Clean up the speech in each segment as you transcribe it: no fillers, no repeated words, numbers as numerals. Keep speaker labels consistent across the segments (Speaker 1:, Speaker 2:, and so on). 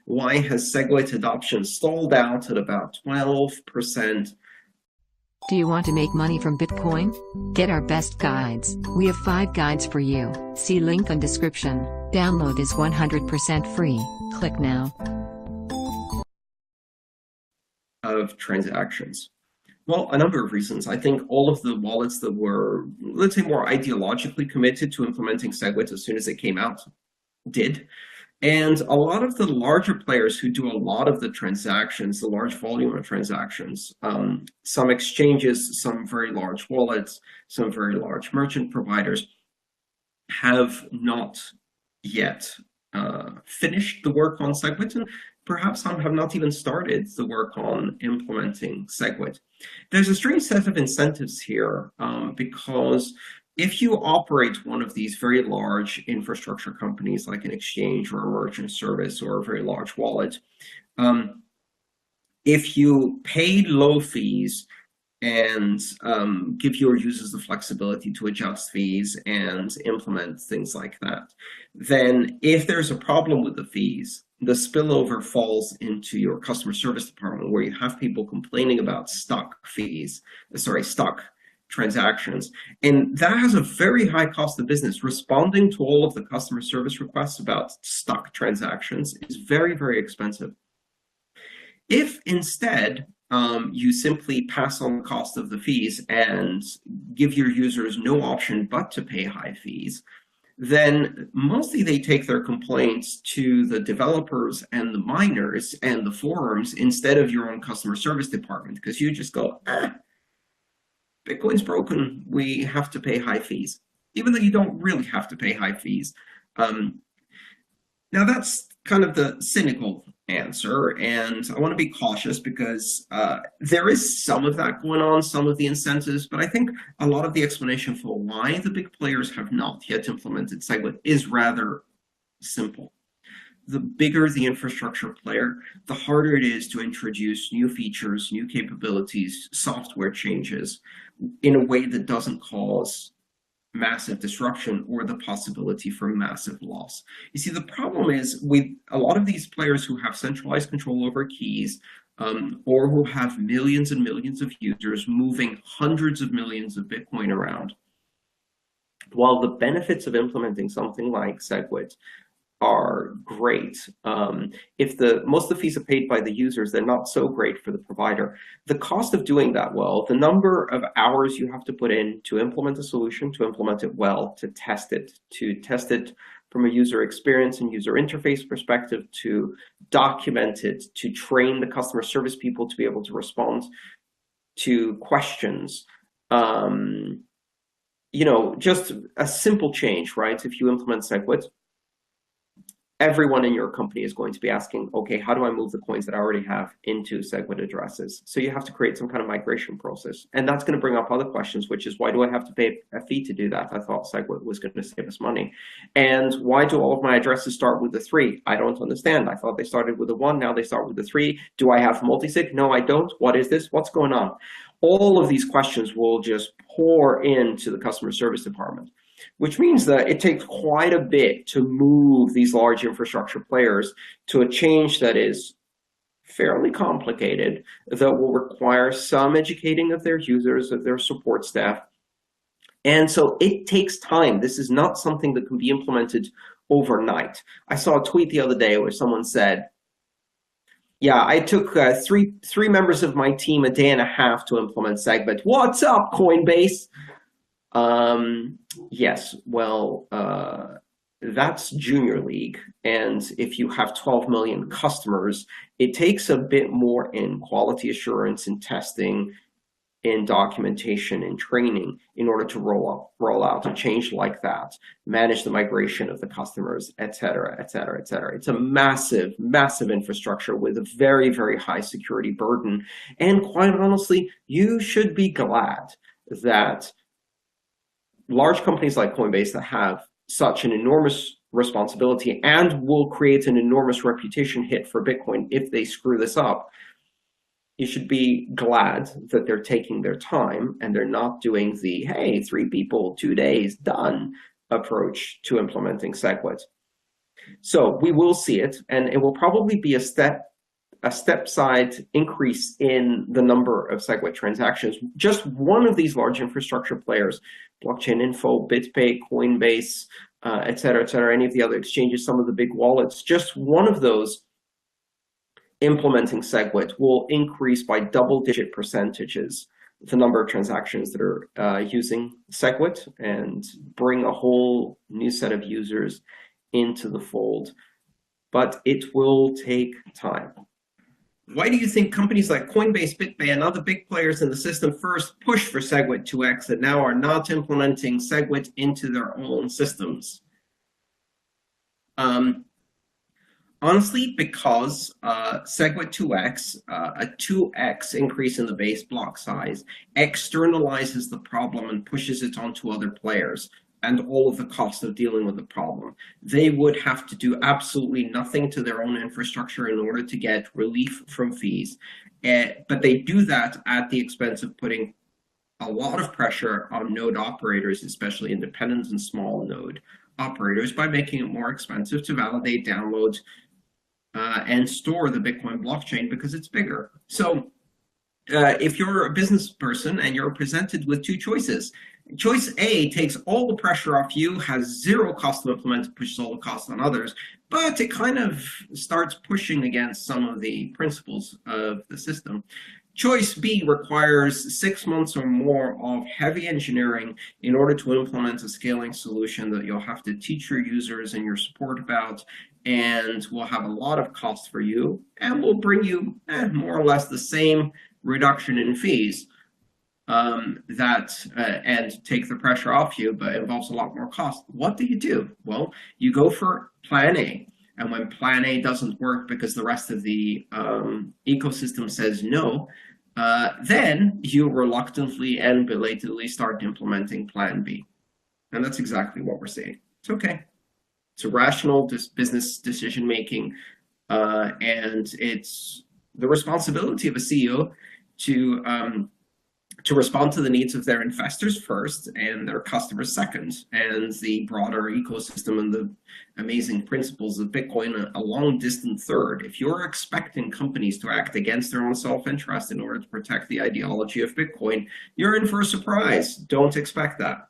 Speaker 1: Why has SegWit adoption stalled out at about 12%?
Speaker 2: Do you want to make money from Bitcoin? Get our best guides. We have 5 guides for you. See link on description. Download is 100% free. Click now.
Speaker 1: Of transactions. Well, a number of reasons. I think all of the wallets that were, let's say, more ideologically committed to implementing SegWit as soon as it came out did. And a lot of the larger players who do a lot of the transactions, the large volume of transactions, some exchanges, some very large wallets, some very large merchant providers, have not yet finished the work on SegWit, and perhaps some have not even started the work on implementing SegWit. There's a strange set of incentives here because if you operate one of these very large infrastructure companies like an exchange or a merchant service or a very large wallet, if you pay low fees and give your users the flexibility to adjust fees and implement things like that, then if there's a problem with the fees, the spillover falls into your customer service department, where you have people complaining about stuck transactions. And that has a very high cost of business. Responding to all of the customer service requests about stuck transactions is very, very expensive. If instead you simply pass on the cost of the fees and give your users no option but to pay high fees, then mostly they take their complaints to the developers and the miners and the forums instead of your own customer service department, because you just go, Bitcoin's broken, we have to pay high fees, even though you don't really have to pay high fees. Now that's kind of the cynical answer, and I want to be cautious because there is some of that going on, some of the incentives, but I think a lot of the explanation for why the big players have not yet implemented SegWit is rather simple. The bigger the infrastructure player, the harder it is to introduce new features, new capabilities, software changes in a way that doesn't cause massive disruption or the possibility for massive loss. You see, the problem is with a lot of these players who have centralized control over keys, or who have millions and millions of users moving hundreds of millions of Bitcoin around, while the benefits of implementing something like SegWit are great, if most of the fees are paid by the users, they're not so great for the provider. The cost of doing that well, the number of hours you have to put in to implement a solution, to implement it well, to test it from a user experience and user interface perspective, to document it, to train the customer service people to be able to respond to questions. Just a simple change, right? If you implement SegWit, everyone in your company is going to be asking, okay, how do I move the coins that I already have into SegWit addresses? So you have to create some kind of migration process. And that's going to bring up other questions, which is, why do I have to pay a fee to do that? I thought SegWit was going to save us money. And why do all of my addresses start with the 3? I don't understand. I thought they started with the 1, now they start with the 3. Do I have multisig? No, I don't. What is this? What's going on? All of these questions will just pour into the customer service department, which means that it takes quite a bit to move these large infrastructure players to a change that is fairly complicated, that will require some educating of their users, of their support staff. And so it takes time. This is not something that can be implemented overnight. I saw a tweet the other day where someone said, yeah, I took three members of my team a day and a half to implement SegWit. What's up, Coinbase? Yes, well, that's Junior League. And if you have 12 million customers, it takes a bit more in quality assurance, in testing, in documentation, in training, in order to roll out a change like that, manage the migration of the customers, et cetera, et cetera, et cetera. It's a massive, massive infrastructure with a very, very high security burden. And quite honestly, you should be glad that large companies like Coinbase that have such an enormous responsibility and will create an enormous reputation hit for Bitcoin if they screw this up, you should be glad that they're taking their time and they're not doing the, hey, 3 people, 2 days, done approach to implementing SegWit. So we will see it, and it will probably be a step-side increase in the number of SegWit transactions. Just one of these large infrastructure players, Blockchain Info, BitPay, Coinbase, et cetera, any of the other exchanges, some of the big wallets, just one of those implementing SegWit will increase by double-digit percentages the number of transactions that are using SegWit and bring a whole new set of users into the fold. But it will take time. Why do you think companies like Coinbase, BitPay, and other big players in the system first pushed for SegWit 2x and now are not implementing SegWit into their own systems? Honestly, because SegWit 2x, a 2x increase in the base block size, externalizes the problem and pushes it onto other players and all of the cost of dealing with the problem. They would have to do absolutely nothing to their own infrastructure in order to get relief from fees. But they do that at the expense of putting a lot of pressure on node operators, especially independent and small node operators, by making it more expensive to validate, download, and store the Bitcoin blockchain because it's bigger. So if you're a business person and you're presented with two choices, choice A takes all the pressure off you, has zero cost to implement, pushes all the costs on others, but it kind of starts pushing against some of the principles of the system. Choice B requires 6 months or more of heavy engineering in order to implement a scaling solution that you'll have to teach your users and your support about, and will have a lot of cost for you, and will bring you more or less the same reduction in fees and take the pressure off you, but it involves a lot more cost. What do? Well, you go for plan A. And when plan A doesn't work because the rest of the ecosystem says no, then you reluctantly and belatedly start implementing plan B. And that's exactly what we're seeing. It's okay. It's a rational business decision-making, and it's the responsibility of a CEO to respond to the needs of their investors first and their customers second, and the broader ecosystem and the amazing principles of Bitcoin a long distant third. If you're expecting companies to act against their own self-interest in order to protect the ideology of Bitcoin, you're in for a surprise. Don't expect that.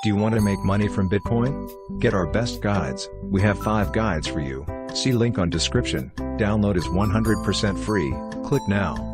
Speaker 3: Do you want to make money from Bitcoin? Get our best guides. We have 5 guides for you. See link on description. Download is 100% free. Click now.